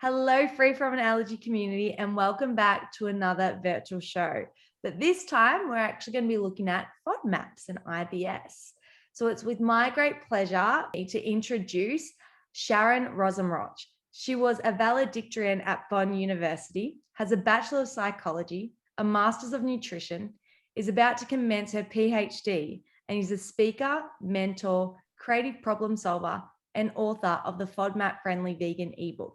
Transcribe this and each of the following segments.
Hello, Free From an Allergy community, and welcome back to another virtual show. But this time, we're actually going to be looking at FODMAPs and IBS. So it's with my great pleasure to introduce Sharon Rosenrauch. She was a valedictorian at Bonn University, has a Bachelor of Psychology, a Master's of Nutrition, is about to commence her PhD, and is a speaker, mentor, creative problem solver, and author of the FODMAP Friendly Vegan eBook.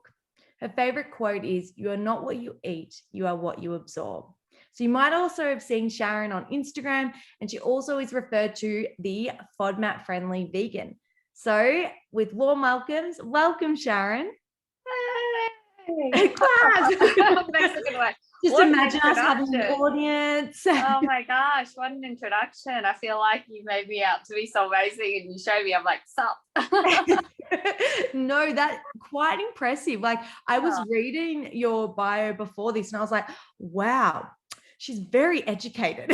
Her favorite quote is, "You are not what you eat, you are what you absorb." So you might also have seen Sharon on Instagram, and she also is referred to the FODMAP Friendly Vegan. So with warm welcomes, welcome Sharon. Hey. Class. Just What imagine us having an audience. Oh my gosh, what an introduction. I feel like you made me out to be so amazing and you showed me, I'm like, sup. No, that's quite impressive. Like I was reading your bio before this and I was like, wow, she's very educated.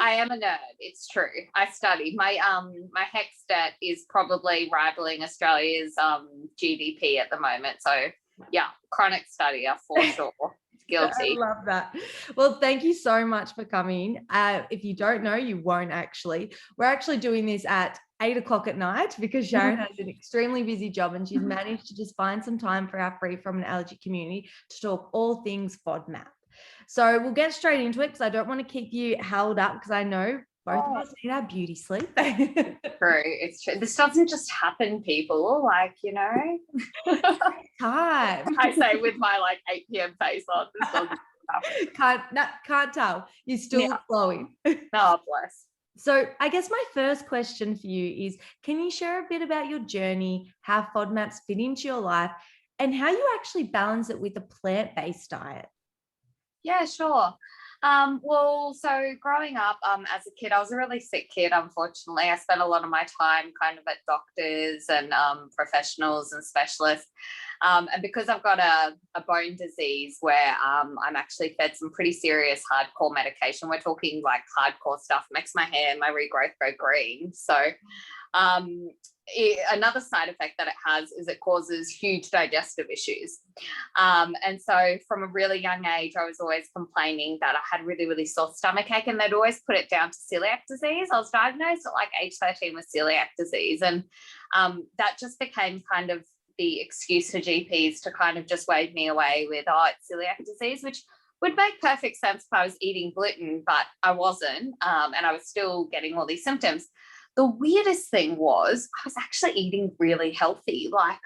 I am a nerd. It's true. I studied. My HEC stat is probably rivaling Australia's GDP at the moment. So yeah, chronic studier for sure. Guilty. I love that. Well, thank you so much for coming. If you don't know, you won't actually. We're actually doing this at 8 o'clock at night because Sharon has an extremely busy job and she's managed to just find some time for our Free From an Allergy community to talk all things FODMAP. So we'll get straight into it because I don't want to keep you held up because I know both of us need our beauty sleep. True. It's true. This doesn't just happen, people. Like, you know. Time. I say with my like 8 p.m. face on. This doesn't happen. Can't tell. You're still flowing. Oh, bless. So I guess my first question for you is, can you share a bit about your journey, how FODMAPs fit into your life, and how you actually balance it with a plant-based diet? Yeah, sure. Well, so growing up as a kid, I was a really sick kid, unfortunately. I spent a lot of my time kind of at doctors and professionals and specialists. And because I've got a bone disease where I'm actually fed some pretty serious hardcore medication, we're talking like hardcore stuff, makes my hair, my regrowth go green. So another side effect that it has is it causes huge digestive issues. And so from a really young age, I was always complaining that I had really, really sore stomach ache, and they'd always put it down to celiac disease. I was diagnosed at like age 13 with celiac disease. And that just became kind of the excuse for GPs to kind of just wave me away with, oh, it's celiac disease, which would make perfect sense if I was eating gluten, but I wasn't. And I was still getting all these symptoms. The weirdest thing was I was actually eating really healthy. Like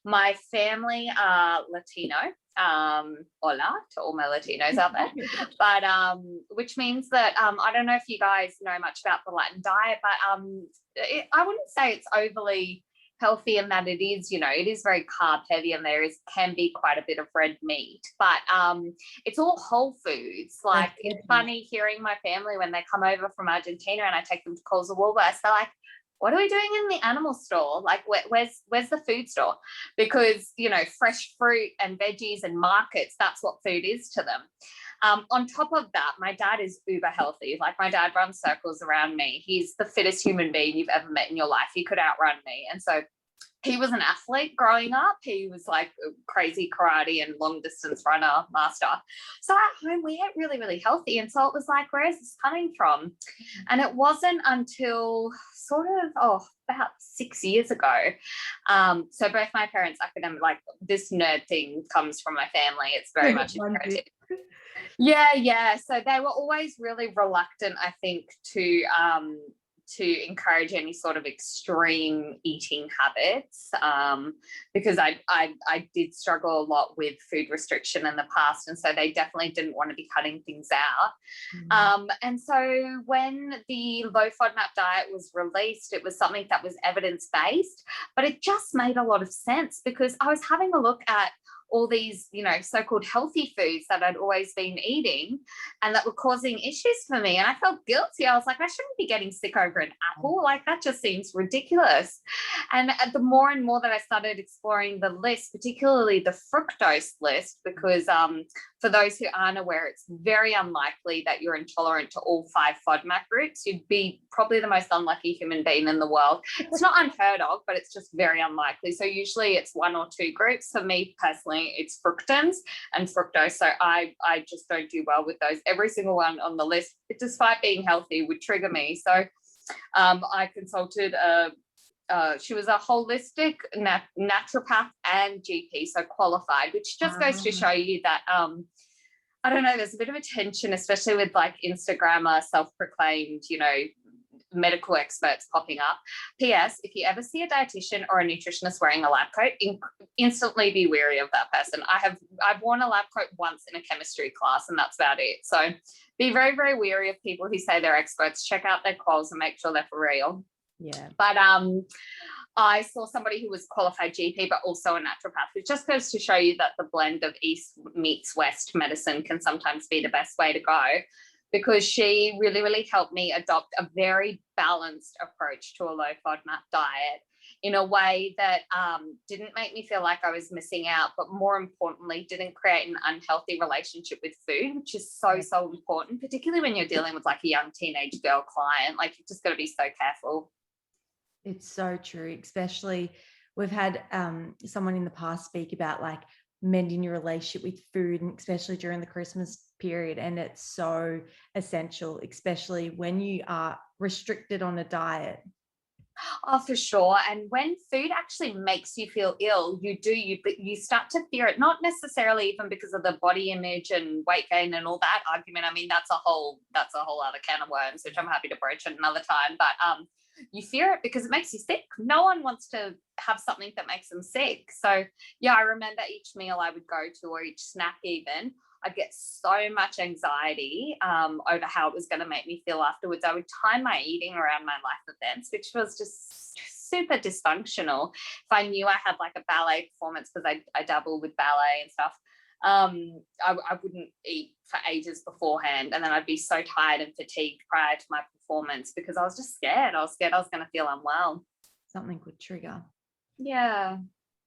my family are Latino. Hola to all my Latinos out there. But which means that I don't know if you guys know much about the Latin diet, but I wouldn't say it's overly healthy in that it is, you know, it is very carb heavy and can be quite a bit of red meat, but it's all whole foods. Like it's funny hearing my family when they come over from Argentina and I take them to Coles or Woolworths, they're like, what are we doing in the animal store? Like where's the food store? Because, you know, fresh fruit and veggies and markets, that's what food is to them. On top of that, my dad is uber healthy. Like my dad runs circles around me. He's the fittest human being you've ever met in your life. He could outrun me. And so he was an athlete growing up. He was like a crazy karate and long distance runner master. So at home we ate really, really healthy. And so it was like, where is this coming from? And it wasn't until sort of, about 6 years ago. So both my parents academic, like this nerd thing comes from my family. It's very much inherited. Yeah. So they were always really reluctant, I think, to encourage any sort of extreme eating habits, because I did struggle a lot with food restriction in the past, and so they definitely didn't want to be cutting things out. And so when the low FODMAP diet was released, it was something that was evidence-based, but it just made a lot of sense because I was having a look at all these, so-called healthy foods that I'd always been eating and that were causing issues for me. And I felt guilty. I was like, I shouldn't be getting sick over an apple. Like, that just seems ridiculous. And the more and more that I started exploring the list, particularly the fructose list, because for those who aren't aware, it's very unlikely that you're intolerant to all 5 FODMAP groups. You'd be probably the most unlucky human being in the world. It's not unheard of, but it's just very unlikely. So usually it's 1 or 2 groups. For me personally, it's fructans and fructose. So I just don't do well with those. Every single one on the list, despite being healthy, would trigger me. So I consulted she was a holistic naturopath and GP, so qualified, which just goes to show you that, I don't know, there's a bit of a tension, especially with like Instagrammer, self-proclaimed, medical experts popping up. P.S. If you ever see a dietitian or a nutritionist wearing a lab coat, instantly be wary of that person. I've worn a lab coat once in a chemistry class, and that's about it. So be very, very wary of people who say they're experts. Check out their quals and make sure they're for real. Yeah. But I saw somebody who was qualified GP, but also a naturopath, which just goes to show you that the blend of East meets West medicine can sometimes be the best way to go, because she really, really helped me adopt a very balanced approach to a low FODMAP diet in a way that didn't make me feel like I was missing out, but more importantly, didn't create an unhealthy relationship with food, which is so, so important, particularly when you're dealing with like a young teenage girl client. Like, you've just got to be so careful. It's so true, especially we've had someone in the past speak about like mending your relationship with food, and especially during the Christmas period. And it's so essential, especially when you are restricted on a diet. Oh, for sure. And when food actually makes you feel ill, you start to fear it, not necessarily even because of the body image and weight gain and all that argument. I mean, that's a whole other can of worms, which I'm happy to broach at another time. But you fear it because it makes you sick. No one wants to have something that makes them sick. So yeah, I remember each meal I would go to, or each snack even, I'd get so much anxiety over how it was going to make me feel afterwards. I would time my eating around my life events, which was just super dysfunctional. If I knew I had like a ballet performance, because I dabble with ballet and stuff, I wouldn't eat for ages beforehand, and then I'd be so tired and fatigued prior to my performance because I was just scared. I was scared I was going to feel unwell. Something could trigger. Yeah.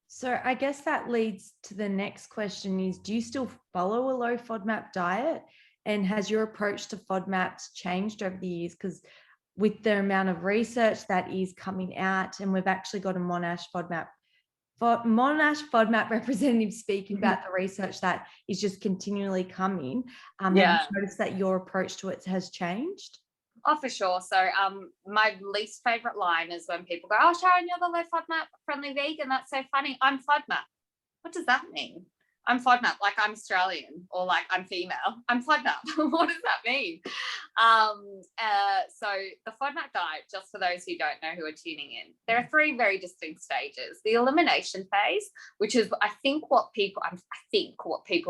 So I guess that leads to the next question is, do you still follow a low FODMAP diet? And has your approach to FODMAPs changed over the years? Because with the amount of research that is coming out, and we've actually got a Monash FODMAP representative speaking about the research that is just continually coming. Have you noticed that your approach to it has changed? Oh, for sure. So my least favorite line is when people go, "Oh, Sharon, you're the low FODMAP friendly vegan. That's so funny. I'm FODMAP." What does that mean? I'm FODMAP, like I'm Australian, or like I'm female. I'm FODMAP. What does that mean? So the FODMAP diet, just for those who don't know who are tuning in, there are 3 very distinct stages. The elimination phase, which is I think what people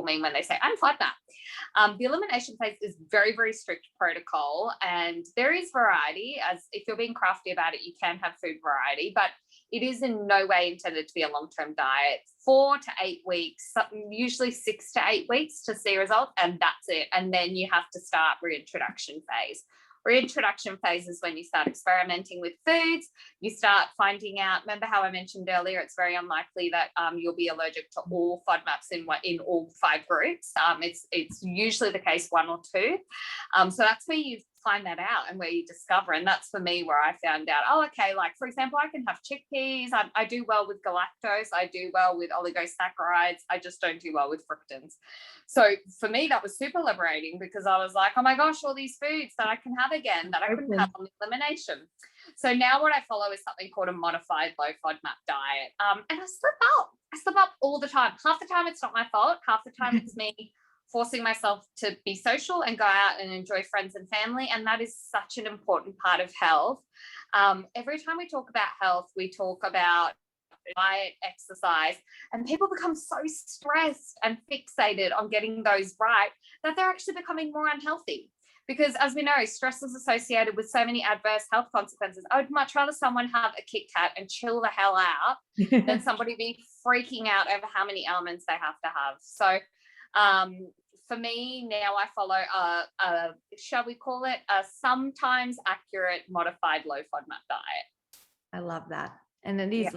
mean when they say I'm FODMAP. The elimination phase is very, very strict protocol, and there is variety. As if you're being crafty about it, you can have food variety, but it is in no way intended to be a long-term diet. 4 to 8 weeks, usually 6 to 8 weeks to see results, and that's it. And then you have to start reintroduction phase. Reintroduction phase is when you start experimenting with foods. You start finding out, remember how I mentioned earlier, it's very unlikely that you'll be allergic to all FODMAPs in all 5 groups. It's usually the case 1 or 2. So that's where you find that out and where you discover. And that's for me where I found out, oh, okay, like for example, I can have chickpeas. I do well with galactose. I do well with oligosaccharides. I just don't do well with fructans. So for me, that was super liberating because I was like, oh my gosh, all these foods that I can have again that I couldn't have on elimination. So now what I follow is something called a modified low FODMAP diet. And I slip up all the time. Half the time it's not my fault. Half the time it's me forcing myself to be social and go out and enjoy friends and family. And that is such an important part of health. Every time we talk about health, we talk about diet, exercise, and people become so stressed and fixated on getting those right that they're actually becoming more unhealthy. Because as we know, stress is associated with so many adverse health consequences. I would much rather someone have a Kit Kat and chill the hell out than somebody be freaking out over how many elements they have to have. So for me now, I follow shall we call it a sometimes accurate modified low FODMAP diet. I love that. And it is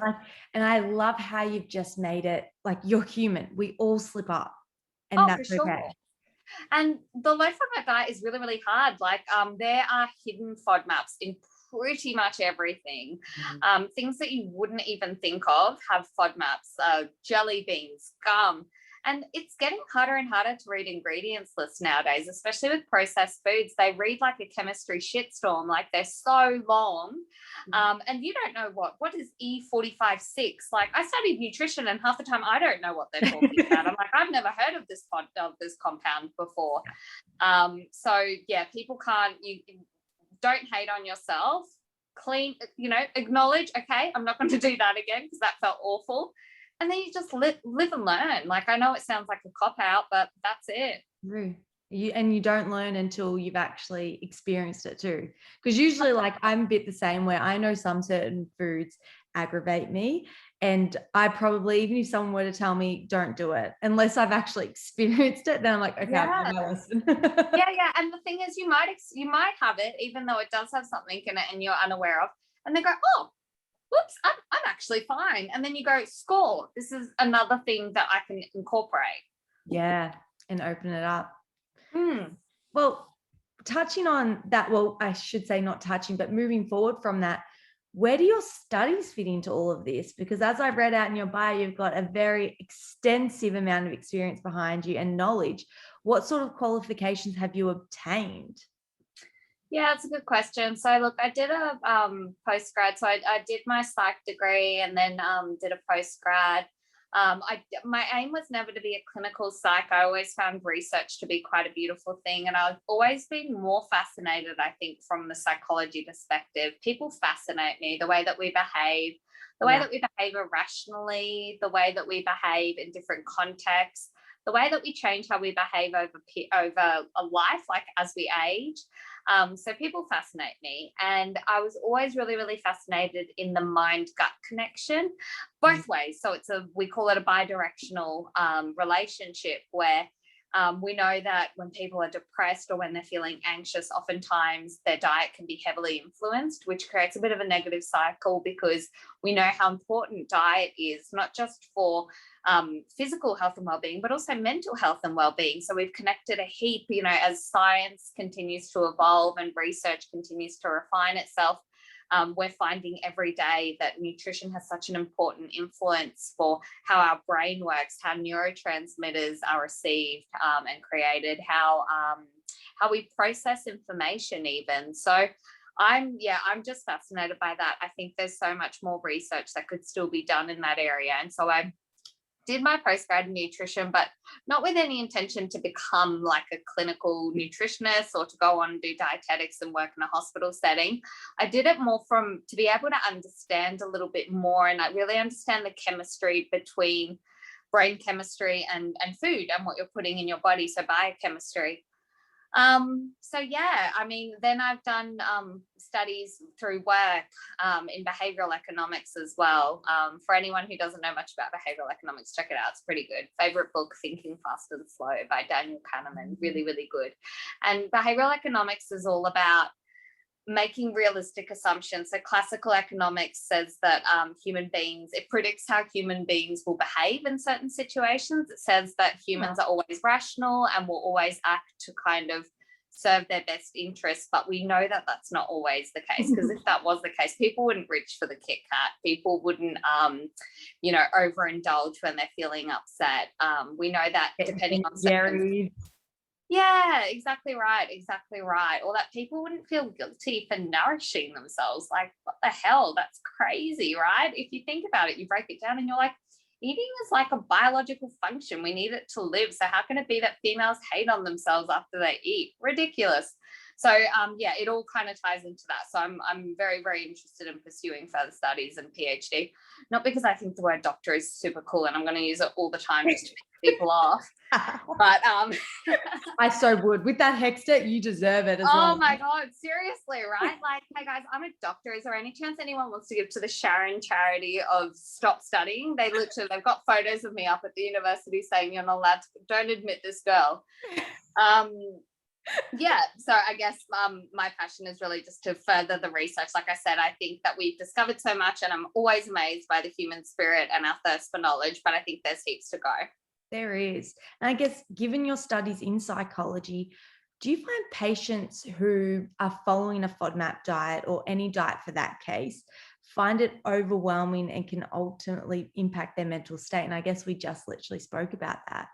and I love how you've just made it like you're human. We all slip up, and that's for sure. okay. And the low FODMAP diet is really, really hard. Like there are hidden FODMAPs in pretty much everything. Things that you wouldn't even think of have FODMAPs, jelly beans, gum. And it's getting harder and harder to read ingredients lists nowadays, especially with processed foods. They read like a chemistry shitstorm, like they're so long. And you don't know what is E45-6. Like I studied nutrition and half the time I don't know what they're talking about. I'm like, I've never heard of this compound before. So yeah, people you don't hate on yourself. Clean, acknowledge, okay, I'm not going to do that again because that felt awful. And then you just live and learn. Like, I know it sounds like a cop-out, but that's it. You don't learn until you've actually experienced it too. Because usually, like, I'm a bit the same where I know some certain foods aggravate me. And I probably, even if someone were to tell me, don't do it, unless I've actually experienced it, then I'm like, okay, I've got my lesson. Yeah. And the thing is, you might have it, even though it does have something in it and you're unaware of. And they go, oh, whoops, I'm actually fine. And then you go, score, this is another thing that I can incorporate. Yeah, and open it up. Well, touching on that, well, I should say not touching, but moving forward from that, where do your studies fit into all of this? Because as I read out in your bio, you've got a very extensive amount of experience behind you and knowledge. What sort of qualifications have you obtained? Yeah, it's a good question. So look, I did a postgrad. So I did my psych degree and then did a postgrad. My aim was never to be a clinical psych. I always found research to be quite a beautiful thing. And I've always been more fascinated, I think, from the psychology perspective. People fascinate me, the way that we behave, the way that we behave irrationally, the way that we behave in different contexts, the way that we change how we behave over a life, like as we age. So people fascinate me. And I was always really, really fascinated in the mind-gut connection, both ways. So we call it a bidirectional relationship where we know that when people are depressed or when they're feeling anxious, oftentimes their diet can be heavily influenced, which creates a bit of a negative cycle because we know how important diet is, not just for physical health and well-being, but also mental health and well-being. So we've connected a heap, as science continues to evolve and research continues to refine itself. We're finding every day that nutrition has such an important influence for how our brain works, how neurotransmitters are received and created, how we process information even. So I'm just fascinated by that. I think there's so much more research that could still be done in that area. And so I did my postgrad in nutrition, but not with any intention to become like a clinical nutritionist or to go on and do dietetics and work in a hospital setting. I did it more to be able to understand a little bit more and I really understand the chemistry between brain chemistry and food and what you're putting in your body, so biochemistry. Then I've done studies through work in behavioral economics as well. For anyone who doesn't know much about behavioral economics, check it out. It's pretty good. Favorite book, Thinking Fast and Slow by Daniel Kahneman. Really, really good. And behavioral economics is all about making realistic assumptions. So classical economics says that human beings, it predicts how human beings will behave in certain situations. It says that humans are always rational and will always act to kind of serve their best interests. But we know that that's not always the case, because if that was the case, people wouldn't reach for the Kit Kat. People wouldn't, overindulge when they're feeling upset. We know that depending on circumstances. Yeah, exactly right. Or that people wouldn't feel guilty for nourishing themselves. Like, what the hell? That's crazy, right? If you think about it, you break it down and you're like, eating is like a biological function. We need it to live. So how can it be that females hate on themselves after they eat? Ridiculous. So yeah, it all kind of ties into that. So I'm very, very interested in pursuing further studies and PhD, not because I think the word doctor is super cool and I'm going to use it all the time just to piss people off. But I so would. With that Hexter, you deserve it as well. Oh my God, seriously, right? Like, hey guys, I'm a doctor. Is there any chance anyone wants to give to the Sharon charity of stop studying? They've got photos of me up at the university saying you're not allowed to, don't admit this girl. Yeah, so I guess my passion is really just to further the research. Like I said, I think that we've discovered so much and I'm always amazed by the human spirit and our thirst for knowledge, but I think there's heaps to go. There is. And I guess given your studies in psychology, do you find patients who are following a FODMAP diet or any diet for that case find it overwhelming and can ultimately impact their mental state? And I guess we just literally spoke about that.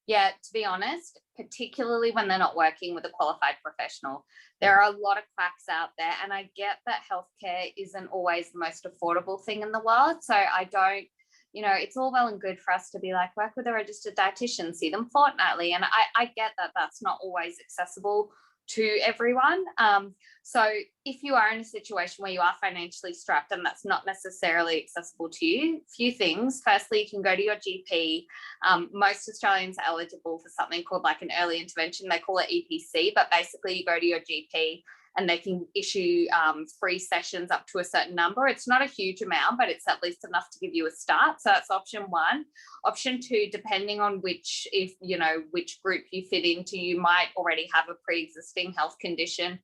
Yeah, to be honest, particularly when they're not working with a qualified professional, there are a lot of quacks out there. And I get that healthcare isn't always the most affordable thing in the world. So I don't, it's all well and good for us to be like, work with a registered dietitian, see them fortnightly. And I get that that's not always accessible to everyone. So if you are in a situation where you are financially strapped and that's not necessarily accessible to you, few things. Firstly, you can go to your GP. Most Australians are eligible for something called like an early intervention. They call it EPC, but basically you go to your GP and they can issue free sessions up to a certain number. It's not a huge amount, but it's at least enough to give you a start. So that's option one. Option two, depending on which group you fit into, you might already have a pre-existing health condition.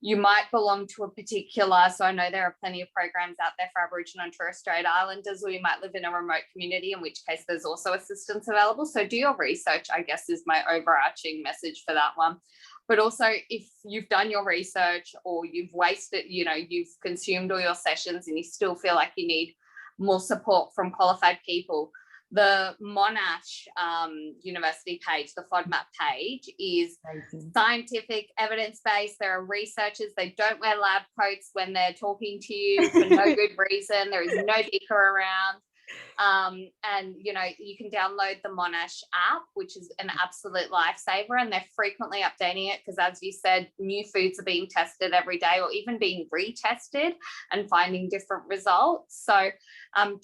You might belong to a particular, so I know there are plenty of programs out there for Aboriginal and Torres Strait Islanders, or you might live in a remote community, in which case there's also assistance available. So do your research, I guess, is my overarching message for that one. But also, if you've done your research or you've wasted, you've consumed all your sessions and you still feel like you need more support from qualified people, the Monash University page, the FODMAP page, is scientific, evidence-based. There are researchers. They don't wear lab coats when they're talking to you for no good reason. There is no beaker around. And you can download the Monash app, which is an absolute lifesaver, and they're frequently updating it because, as you said, new foods are being tested every day or even being retested and finding different results. So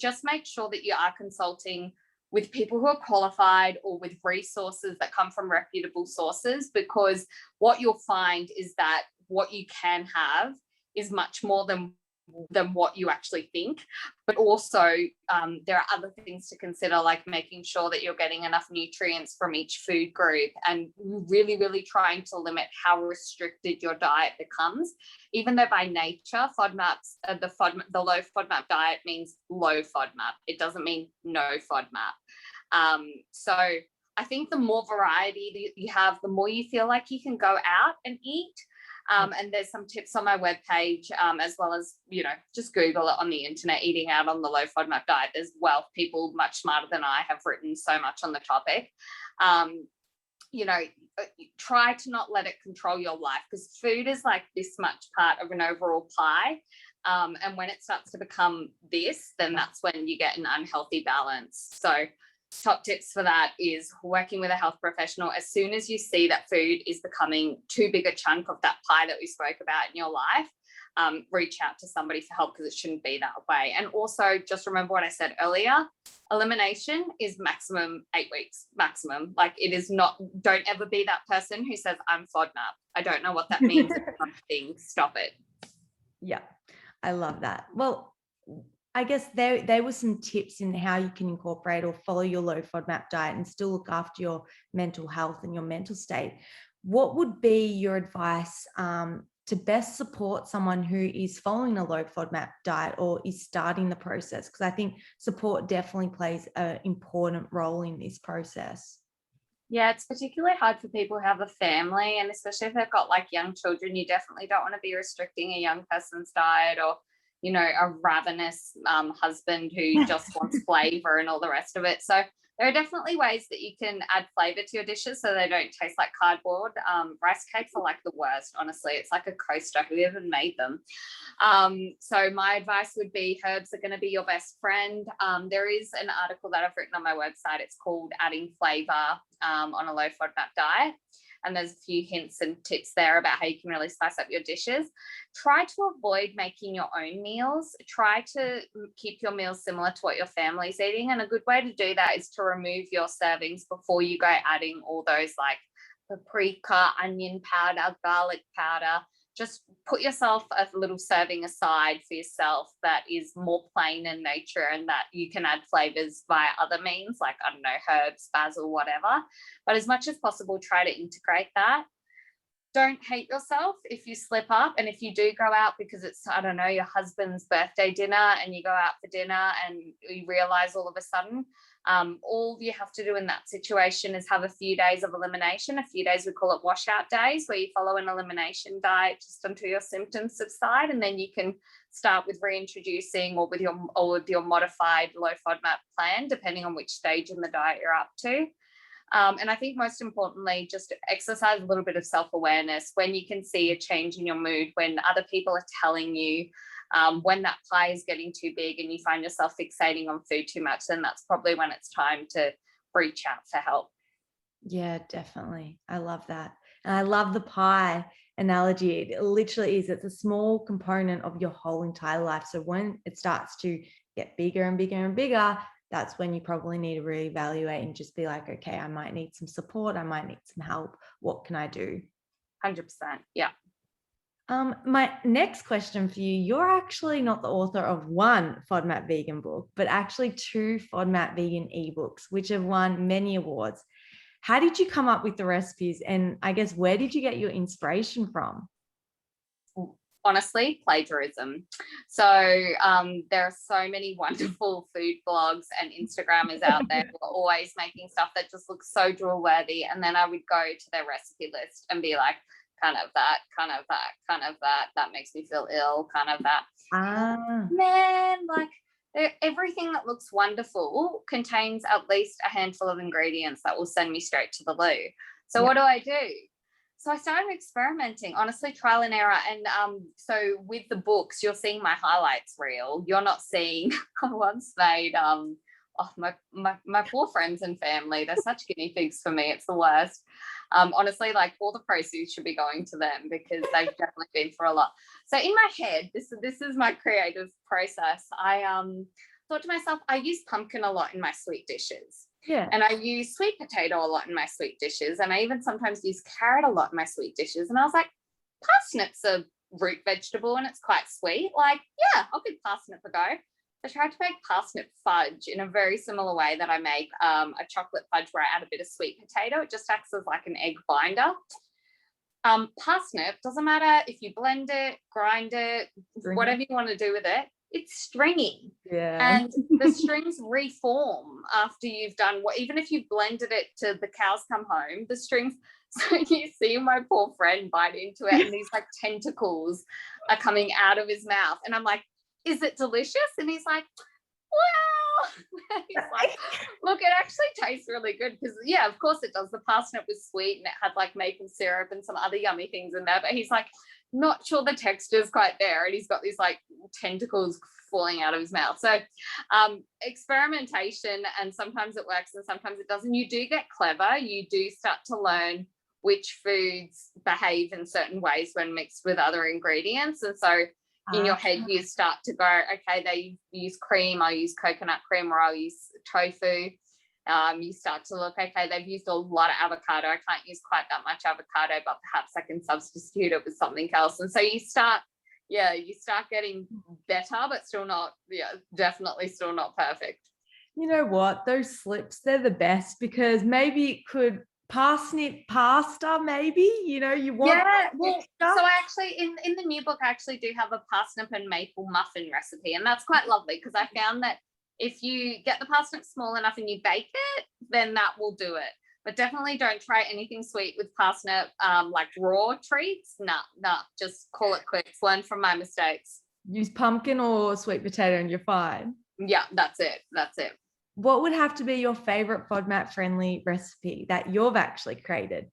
just make sure that you are consulting with people who are qualified or with resources that come from reputable sources, because what you'll find is that what you can have is much more than what you actually think. But also there are other things to consider, like making sure that you're getting enough nutrients from each food group and really, really trying to limit how restricted your diet becomes. Even though by nature FODMAPs, the low FODMAP diet means low FODMAP. It doesn't mean no FODMAP. So I think the more variety that you have, the more you feel like you can go out and eat. And there's some tips on my webpage, as well as, just Google it on the internet, eating out on the low FODMAP diet. There's people much smarter than I have written so much on the topic. Try to not let it control your life, because food is like this much part of an overall pie. And when it starts to become this, then that's when you get an unhealthy balance. So top tips for that is working with a health professional. As soon as you see that food is becoming too big a chunk of that pie that we spoke about in your life, reach out to somebody for help, because it shouldn't be that way. And also just remember what I said earlier, elimination is maximum 8 weeks, maximum. Like, it is not, don't ever be that person who says I'm FODMAP. I don't know what that means. Stop it. Yeah, I love that. Well, I guess there were some tips in how you can incorporate or follow your low FODMAP diet and still look after your mental health and your mental state. What would be your advice to best support someone who is following a low FODMAP diet or is starting the process? Because I think support definitely plays an important role in this process. Yeah, it's particularly hard for people who have a family, and especially if they've got like young children. You definitely don't want to be restricting a young person's diet, or a ravenous husband who just wants flavor and all the rest of it. So there are definitely ways that you can add flavor to your dishes so they don't taste like cardboard. Rice cakes are like the worst, honestly. It's like a coaster. Who even made them? So my advice would be herbs are going to be your best friend. There is an article that I've written on my website. It's called Adding Flavor on a Low FODMAP Diet. and there's a few hints and tips there about how you can really spice up your dishes. Try to avoid making your own meals. Try to keep your meals similar to what your family's eating, and a good way to do that is to remove your servings before you go adding all those like paprika, onion powder, garlic powder. Just put yourself a little serving aside for yourself that is more plain in nature and that you can add flavors via other means, like, I don't know, herbs, basil, whatever. But as much as possible, try to integrate that. Don't hate yourself if you slip up. And if you do go out because it's, I don't know, your husband's birthday dinner and you go out for dinner and you realize all of a sudden, all you have to do in that situation is have a few days of elimination, a few days, we call it washout days, where you follow an elimination diet just until your symptoms subside. And then you can start with reintroducing or with your modified low FODMAP plan, depending on which stage in the diet you're up to. And I think most importantly, just exercise a little bit of self-awareness when you can see a change in your mood, when other people are telling you, when that pie is getting too big and you find yourself fixating on food too much, then that's probably when it's time to reach out for help. Yeah, definitely. I love that. And I love the pie analogy. It literally is. It's a small component of your whole entire life. So when it starts to get bigger and bigger and bigger, that's when you probably need to reevaluate and just be like, okay, I might need some support. I might need some help. What can I do? 100%. Yeah. My next question for you, you're actually not the author of one FODMAP vegan book, but actually 2 FODMAP vegan ebooks, which have won many awards. How did you come up with the recipes? And I guess, where did you get your inspiration from? Honestly, plagiarism. So there are so many wonderful food blogs and Instagrammers out there who are always making stuff that just looks so drool worthy. And then I would go to their recipe list and be like, kind of that, kind of that, kind of that. That makes me feel ill, kind of that. Man, like everything that looks wonderful contains at least a handful of ingredients that will send me straight to the loo. So what do? So I started experimenting, honestly, trial and error. And so with the books, you're seeing my highlights reel. You're not seeing, I once made, my poor friends and family, they're such guinea pigs for me. It's the worst. Honestly, like all the proceeds should be going to them because they've definitely been through a lot. So in my head, this is my creative process. I thought to myself, I use pumpkin a lot in my sweet dishes. Yeah. And I use sweet potato a lot in my sweet dishes. And I even sometimes use carrot a lot in my sweet dishes. And I was like, parsnip's a root vegetable and it's quite sweet. Like, yeah, I'll give parsnip a go. I tried to make parsnip fudge in a very similar way that I make a chocolate fudge where I add a bit of sweet potato. It just acts as like an egg binder. Parsnip, doesn't matter if you blend it, grind it, whatever you want to do with it, it's stringy. Yeah. And the strings reform after you've done what, even if you blended it to the cows come home, the strings, so you see my poor friend bite into it and these like tentacles are coming out of his mouth. And I'm like, is it delicious? And he's like, well, he's like, look, it actually tastes really good because, yeah, of course it does. The parsnip was sweet and it had like maple syrup and some other yummy things in there. But he's like, not sure the texture is quite there. And he's got these like tentacles falling out of his mouth. So experimentation, and sometimes it works and sometimes it doesn't. You do get clever. You do start to learn which foods behave in certain ways when mixed with other ingredients. And so in your head, you start to go, okay, they use cream, I'll use coconut cream, or I'll use tofu. You start to look, okay, they've used a lot of avocado. I can't use quite that much avocado, but perhaps I can substitute it with something else. And so you start getting better, but still not, definitely still not perfect. You know what? Those slips, they're the best because maybe it could parsnip pasta, maybe, you want. Yeah, well, so I actually, in the new book, I actually do have a parsnip and maple muffin recipe, and that's quite lovely because I found that if you get the parsnip small enough and you bake it, then that will do it. But definitely don't try anything sweet with parsnip, like raw treats. Nah, just call it quits. Learn from my mistakes. Use pumpkin or sweet potato and you're fine. Yeah, that's it. What would have to be your favorite FODMAP friendly recipe that you've actually created?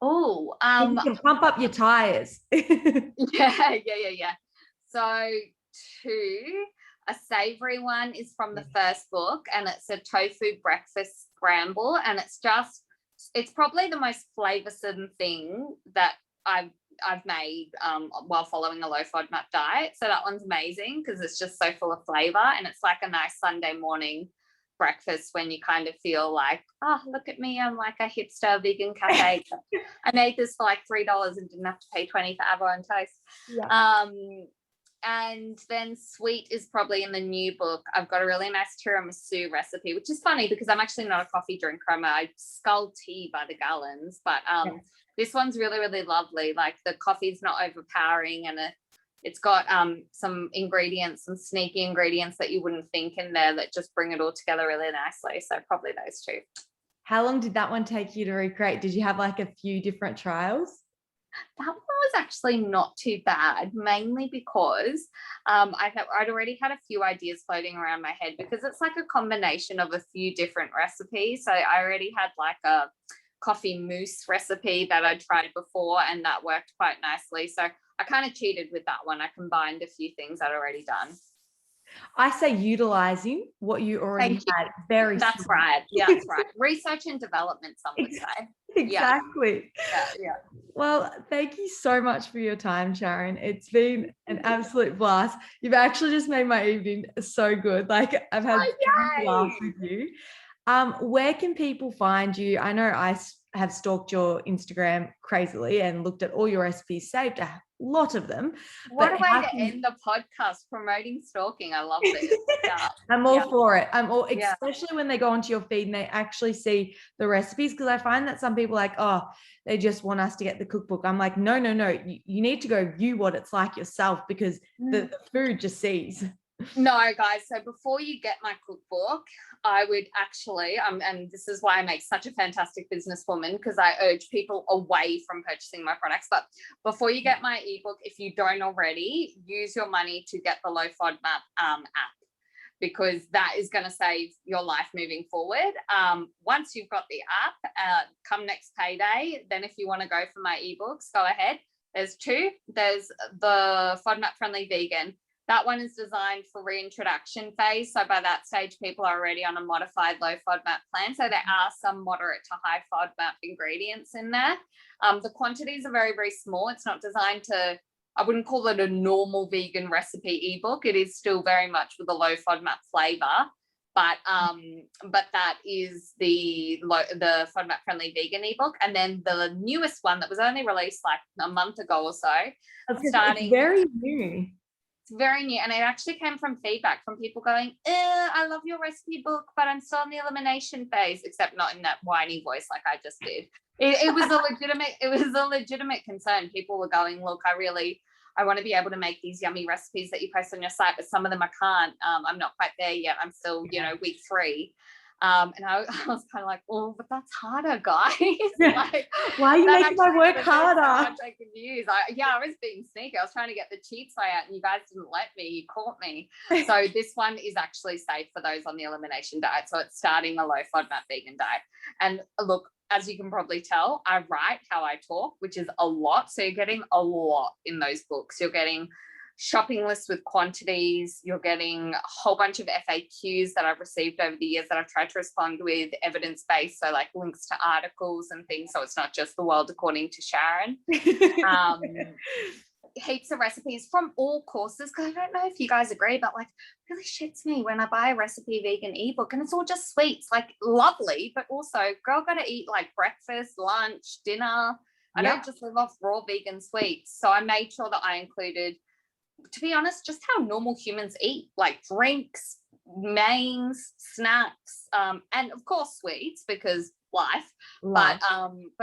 Oh, you can pump up your tires. Yeah. So a savory one is from the first book, and it's a tofu breakfast scramble, and it's just It's probably the most flavoursome thing that I've made while following a low FODMAP diet. So that one's amazing because it's just so full of flavour, and it's like a nice Sunday morning breakfast when you kind of feel like, oh, look at me, I'm like a hipster vegan cafe. I made this for like $3 and didn't have to pay $20 for avo and toast. Yeah. And then sweet is probably in the new book. I've got a really nice tiramisu recipe, which is funny because I'm actually not a coffee drinker. I scull tea by the gallons, but this one's really, really lovely. Like the coffee's not overpowering, and it's got some ingredients, some sneaky ingredients that you wouldn't think in there that just bring it all together really nicely. So probably those two. How long did that one take you to recreate? Did you have like a few different trials? That one was actually not too bad, mainly because I'd already had a few ideas floating around my head, because it's like a combination of a few different recipes. So I already had like a coffee mousse recipe that I'd tried before, and that worked quite nicely. So I kind of cheated with that one. I combined a few things I'd already done. I say utilizing what you already had. That's right. Yeah, that's right. Research and development, some would say. Exactly. Yeah. Well, thank you so much for your time, Sharon. It's been an absolute blast. You've actually just made my evening so good. Like I've had laughs with you. Where can people find you? I know I have stalked your Instagram crazily and looked at all your recipes, saved a lot of them. What a way to end the podcast, promoting stalking. I love this. Yeah. I'm all for it. Especially when they go onto your feed and they actually see the recipes, because I find that some people are like, oh, they just want us to get the cookbook. I'm like, no. You need to go view what it's like yourself, because the food just sees. No, guys. So before you get my cookbook, I would actually, and this is why I make such a fantastic businesswoman, because I urge people away from purchasing my products. But before you get my ebook, if you don't already, use your money to get the low FODMAP app, because that is going to save your life moving forward. Once you've got the app, come next payday, then if you want to go for my ebooks, go ahead. There's two. There's the FODMAP Friendly Vegan. That one is designed for reintroduction phase. So by that stage, people are already on a modified low FODMAP plan. So there are some moderate to high FODMAP ingredients in there. The quantities are very, very small. It's not designed to, I wouldn't call it a normal vegan recipe ebook. It is still very much with a low FODMAP flavor. But that is the FODMAP Friendly Vegan ebook. And then the newest one that was only released like a month ago or so. It's very new. It's very new, and it actually came from feedback from people going, I love your recipe book, but I'm still in the elimination phase, except not in that whiny voice like I just did. It was a legitimate concern. People were going, look, I want to be able to make these yummy recipes that you post on your site, but some of them I can't. I'm not quite there yet. I'm still, week 3. And I was kind of like, oh, but that's harder, guys. Like, why are you making my work harder? I was being sneaky. I was trying to get the cheats way out, and you guys didn't let me. You caught me. So this one is actually safe for those on the elimination diet. So it's starting a low FODMAP vegan diet. And look, as you can probably tell, I write how I talk, which is a lot. So you're getting a lot in those books. You're getting shopping lists with quantities. You're getting a whole bunch of FAQs that I've received over the years that I've tried to respond with, evidence-based, so like links to articles and things, so it's not just the world according to Sharon. Heaps of recipes from all courses, because I don't know if you guys agree, but like really shits me when I buy a recipe vegan ebook and it's all just sweets, like lovely, but also girl gotta eat like breakfast, lunch, dinner. I don't just live off raw vegan sweets. So I made sure that I included, to be honest, just how normal humans eat, like drinks, mains, snacks, and of course sweets, because life. But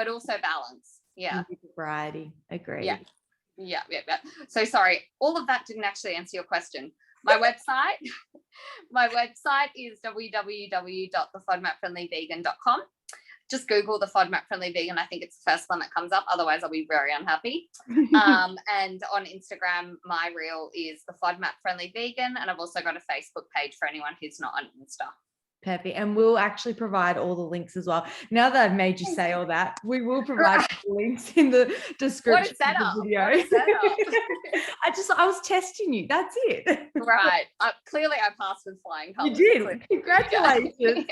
also balance. Yeah. Variety. Agree. Yeah. So sorry, all of that didn't actually answer your question. My website is www.thefodmapfriendlyvegan.com. Just Google the FODMAP Friendly Vegan. I think it's the first one that comes up. Otherwise, I'll be very unhappy. And on Instagram, my reel is the FODMAP Friendly Vegan. And I've also got a Facebook page for anyone who's not on Insta. Perfect. And we'll actually provide all the links as well. Now that I've made you say all that, we will provide links in the description of the video. I was testing you. That's it. Right. Clearly I passed with flying colours. You did. Congratulations.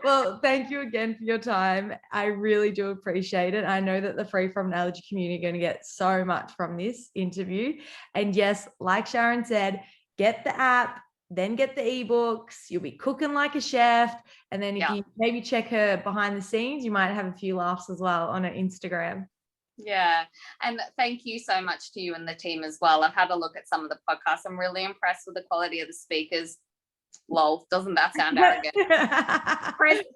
Well, thank you again for your time. I really do appreciate it. I know that the Free From Allergy community are going to get so much from this interview. And yes, like Sharon said, get the app, then get the ebooks. You'll be cooking like a chef. And then if you maybe check her behind the scenes, you might have a few laughs as well on her Instagram. Yeah. And thank you so much to you and the team as well. I've had a look at some of the podcasts. I'm really impressed with the quality of the speakers. Lol, doesn't that sound arrogant?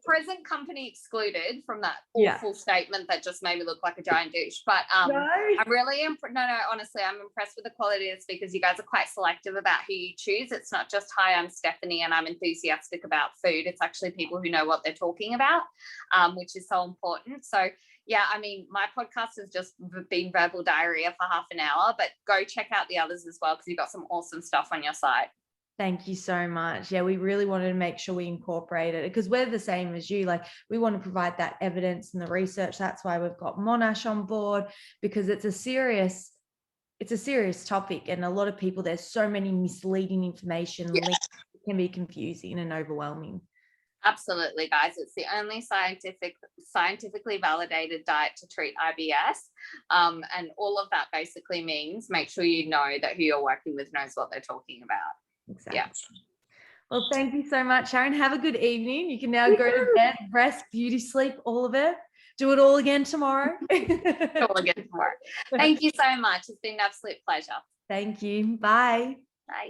Present company excluded from that awful statement that just made me look like a giant douche. But I'm really honestly, I'm impressed with the quality of the speakers. You guys are quite selective about who you choose. It's not just, hi, I'm Stephanie and I'm enthusiastic about food. It's actually people who know what they're talking about, which is so important. So yeah, I mean, my podcast has just been verbal diarrhea for half an hour, but go check out the others as well, because you've got some awesome stuff on your site. Thank you so much. Yeah, we really wanted to make sure we incorporate it, because we're the same as you. Like, we want to provide that evidence and the research. That's why we've got Monash on board, because it's a serious topic, and a lot of people, there's so many misleading information. Links, it can be confusing and overwhelming. Absolutely, guys. It's the only scientifically validated diet to treat IBS. And all of that basically means make sure you know that who you're working with knows what they're talking about. Exactly. Yeah. Well, thank you so much, Sharon. Have a good evening. You can now go to bed, rest, beauty sleep, all of it. Do it all again tomorrow. All again tomorrow. Thank you so much. It's been an absolute pleasure. Thank you. Bye.